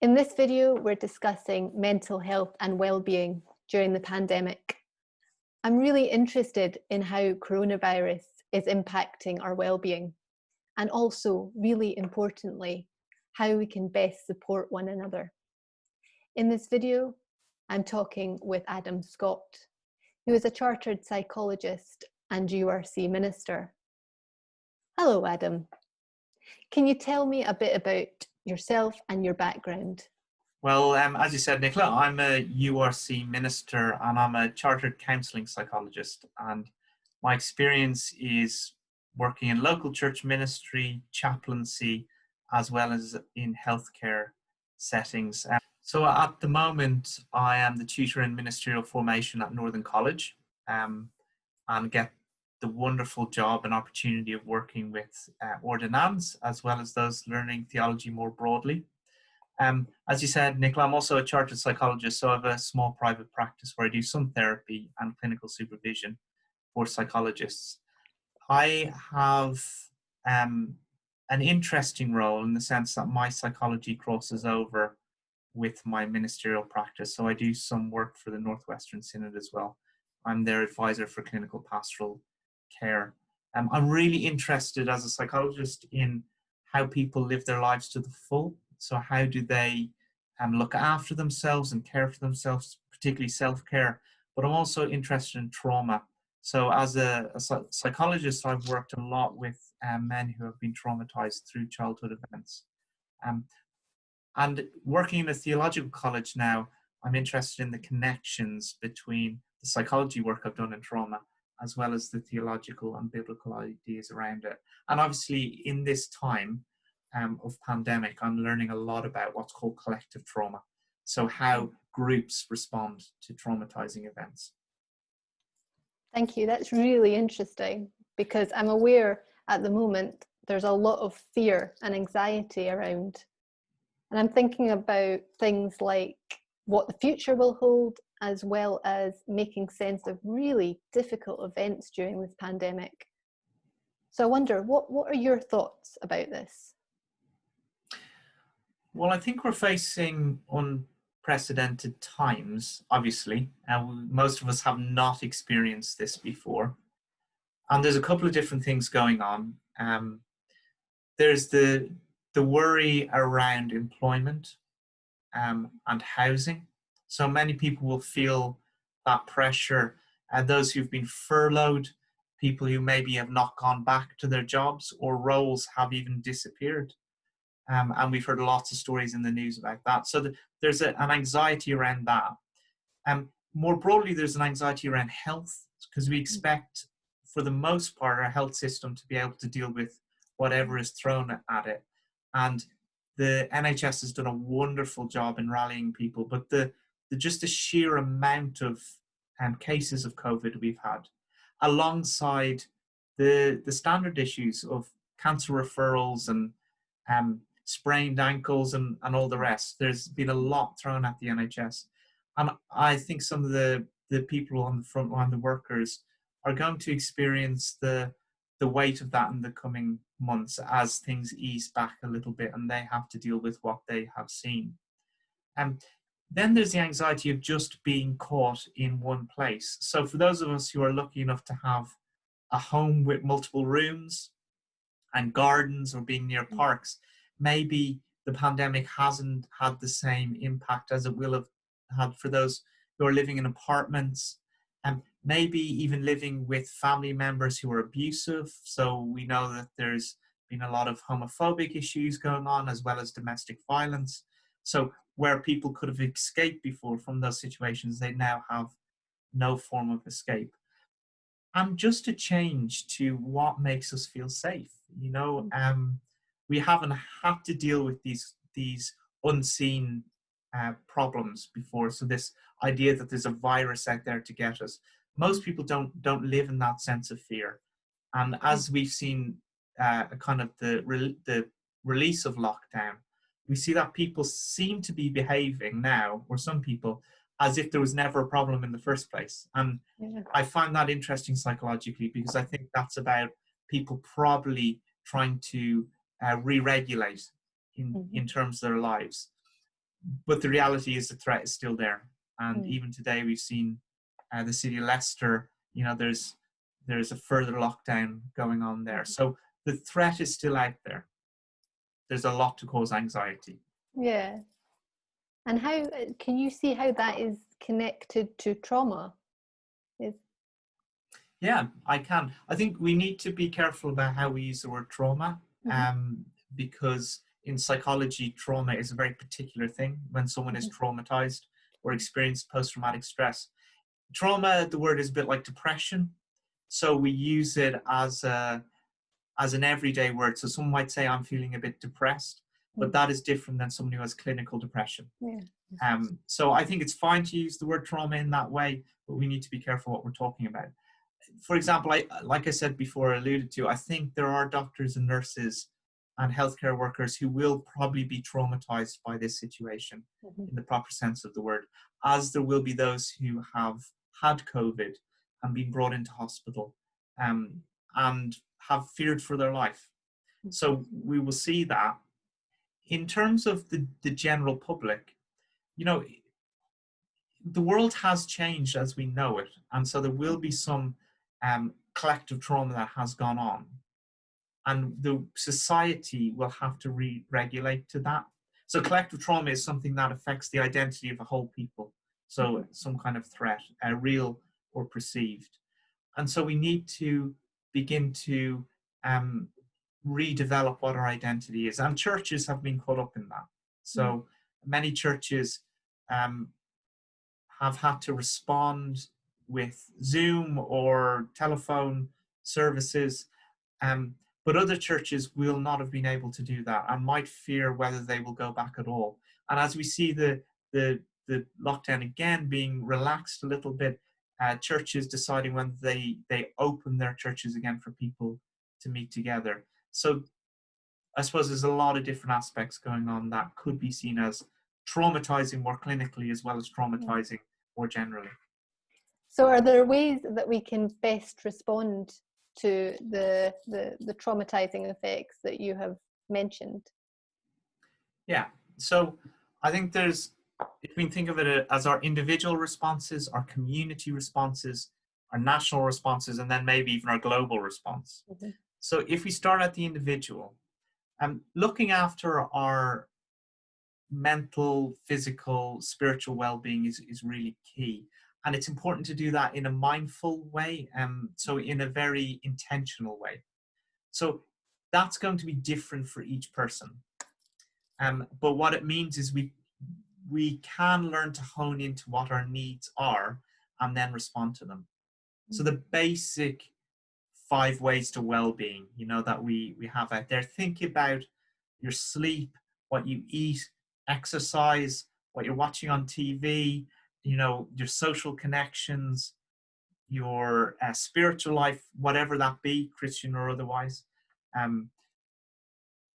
In this video, we're discussing mental health and well-being during the pandemic. I'm really interested in how coronavirus is impacting our well-being, and also, really importantly, how we can best support one another. In this video, I'm talking with Adam Scott, who is a chartered psychologist and URC minister. Hello, Adam. Can you tell me a bit about yourself and your background? Well, as you said, Nicola, I'm a URC minister and I'm a chartered counselling psychologist. And my experience is working in local church ministry, chaplaincy, as well as in healthcare settings. So at the moment, I am the tutor in ministerial formation at Northern College and get the wonderful job and opportunity of working with ordinands, as well as those learning theology more broadly. As you said, Nicola, I'm also a chartered psychologist, so I have a small private practice where I do some therapy and clinical supervision for psychologists. I have an interesting role in the sense that my psychology crosses over with my ministerial practice. So I do some work for the Northwestern Synod as well. I'm their advisor for clinical pastoral care. I'm really interested as a psychologist in how people live their lives to the full. So how do they look after themselves and care for themselves, particularly self-care? But I'm also interested in trauma. So as a psychologist, I've worked a lot with men who have been traumatized through childhood events. And working in a theological college now, I'm interested in the connections between the psychology work I've done in trauma, as well as the theological and biblical ideas around it. And obviously in this time of pandemic, I'm learning a lot about what's called collective trauma. So how groups respond to traumatizing events. Thank you. That's really interesting because I'm aware at the moment there's a lot of fear and anxiety around. And I'm thinking about things like what the future will hold, as well as making sense of really difficult events during this pandemic. So I wonder, what are your thoughts about this? Well, I think we're facing unprecedented times, obviously. Most of us have not experienced this before. And there's a couple of different things going on. There's the worry around employment and housing. So many people will feel that pressure. Those who've been furloughed, people who maybe have not gone back to their jobs, or roles have even disappeared. And we've heard lots of stories in the news about that. So there's an anxiety around that. More broadly, there's an anxiety around health, because we expect, for the most part, our health system to be able to deal with whatever is thrown at it. And the NHS has done a wonderful job in rallying people, but just the sheer amount of cases of COVID we've had, alongside the standard issues of cancer referrals and sprained ankles and all the rest. There's been a lot thrown at the NHS. And I think some of the people on the front line, the workers, are going to experience the weight of that in the coming months as things ease back a little bit and they have to deal with what they have seen. Then there's the anxiety of just being caught in one place. So for those of us who are lucky enough to have a home with multiple rooms and gardens, or being near parks, maybe the pandemic hasn't had the same impact as it will have had for those who are living in apartments, and maybe even living with family members who are abusive. So we know that there's been a lot of homophobic issues going on, as well as domestic violence. So where people could have escaped before from those situations, they now have no form of escape. And just a change to what makes us feel safe. We haven't had to deal with these unseen problems before. So this idea that there's a virus out there to get us, most people don't live in that sense of fear. And as we've seen kind of the release of lockdown, we see that people seem to be behaving now, or some people, as if there was never a problem in the first place. And I find that interesting psychologically, because I think that's about people probably trying to re-regulate in terms of their lives. But the reality is the threat is still there. And even today we've seen the city of Leicester, there's a further lockdown going on there. So the threat is still out there. There's a lot to cause anxiety. Yeah. And how can you see how that is connected to trauma? Yeah, I can. I think we need to be careful about how we use the word trauma, because in psychology, trauma is a very particular thing. When someone is traumatized or experienced post-traumatic stress, trauma, the word is a bit like depression. So we use it as an everyday word. So someone might say, I'm feeling a bit depressed, but that is different than someone who has clinical depression. Yeah. So I think it's fine to use the word trauma in that way, but we need to be careful what we're talking about. For example, like I said before, alluded to, I think there are doctors and nurses and healthcare workers who will probably be traumatized by this situation in the proper sense of the word, as there will be those who have had COVID and been brought into hospital and have feared for their life. So we will see that. In terms of the general public, the world has changed as we know it. And so there will be some collective trauma that has gone on. And the society will have to re-regulate to that. So collective trauma is something that affects the identity of a whole people. So some kind of threat, real or perceived. And so we need to begin to redevelop what our identity is. And churches have been caught up in that. So many churches have had to respond with Zoom or telephone services, but other churches will not have been able to do that and might fear whether they will go back at all. And as we see the lockdown again being relaxed a little bit, churches deciding when they open their churches again for people to meet together. So I suppose there's a lot of different aspects going on that could be seen as traumatizing more clinically as well as traumatizing more generally. So are there ways that we can best respond to the traumatizing effects that you have mentioned? Yeah, so I think if we think of it as our individual responses, our community responses, our national responses, and then maybe even our global response. So if we start at the individual, looking after our mental, physical, spiritual well-being is really key. And it's important to do that in a mindful way, so in a very intentional way. So that's going to be different for each person. But what it means is we can learn to hone into what our needs are and then respond to them. So the basic 5 ways to well-being, that we have out there. Think about your sleep, what you eat, exercise, what you're watching on TV, your social connections, your spiritual life, whatever that be, Christian or otherwise.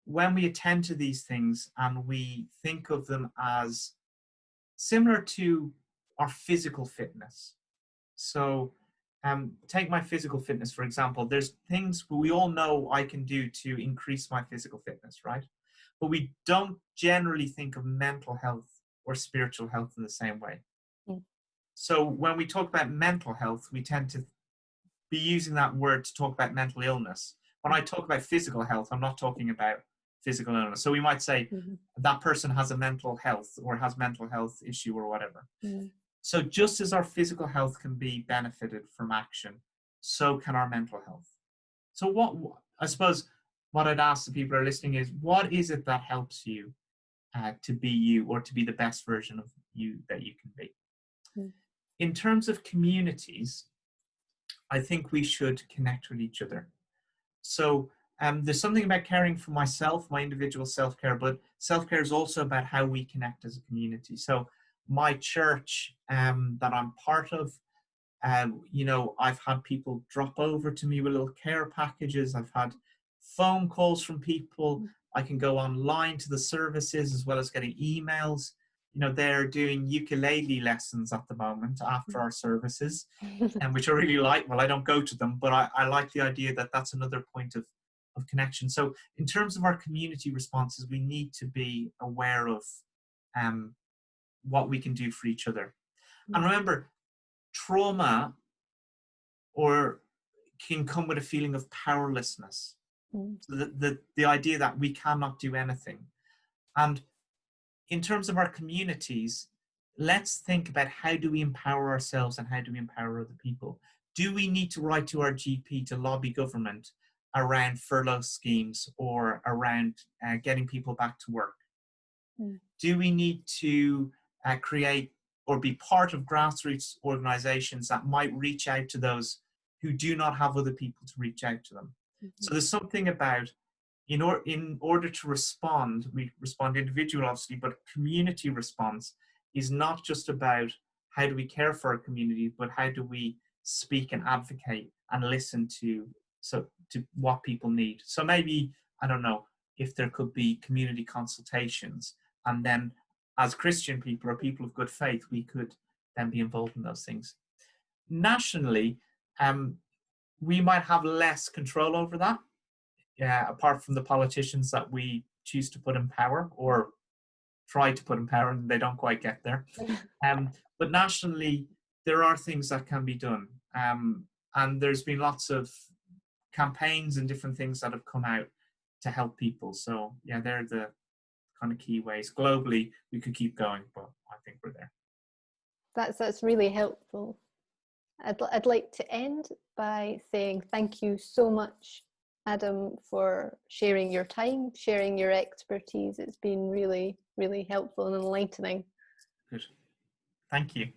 When we attend to these things and we think of them as similar to our physical fitness. So take my physical fitness, for example. There's things we all know I can do to increase my physical fitness, right? But we don't generally think of mental health or spiritual health in the same way. So when we talk about mental health, we tend to be using that word to talk about mental illness. When I talk about physical health, I'm not talking about physical illness. So we might say that person has a mental health or has mental health issue or whatever. So just as our physical health can be benefited from action, so can our mental health. So I suppose what I'd ask the people who are listening is, what is it that helps you to be you, or to be the best version of you that you can be? In terms of communities, I think we should connect with each other. So there's something about caring for myself, my individual self-care, but self-care is also about how we connect as a community. So my church that I'm part of, I've had people drop over to me with little care packages. I've had phone calls from people. I can go online to the services as well as getting emails. They're doing ukulele lessons at the moment after our services, and which I really like. Well, I don't go to them, but I like the idea that that's another point of connection. So in terms of our community responses, we need to be aware of what we can do for each other. And remember, trauma can come with a feeling of powerlessness. So the idea that we cannot do anything. And in terms of our communities, let's think about how do we empower ourselves and how do we empower other people? Do we need to write to our GP to lobby government around furlough schemes or around getting people back to work? Do we need to create or be part of grassroots organizations that might reach out to those who do not have other people to reach out to them? So there's something about, in order to respond, we respond individually, obviously, but community response is not just about how do we care for our community, but how do we speak and advocate and listen to what people need. So maybe, I don't know, if there could be community consultations, and then as Christian people or people of good faith, we could then be involved in those things. Nationally, we might have less control over that, apart from the politicians that we choose to put in power or try to put in power and they don't quite get there. But nationally, there are things that can be done. And there's been lots of campaigns and different things that have come out to help people. So yeah, they're the kind of key ways. Globally, we could keep going, but I think we're there. That's really helpful. I'd like to end by saying thank you so much, Adam, for sharing your time, sharing your expertise. It's been really, really helpful and enlightening. Good. Thank you.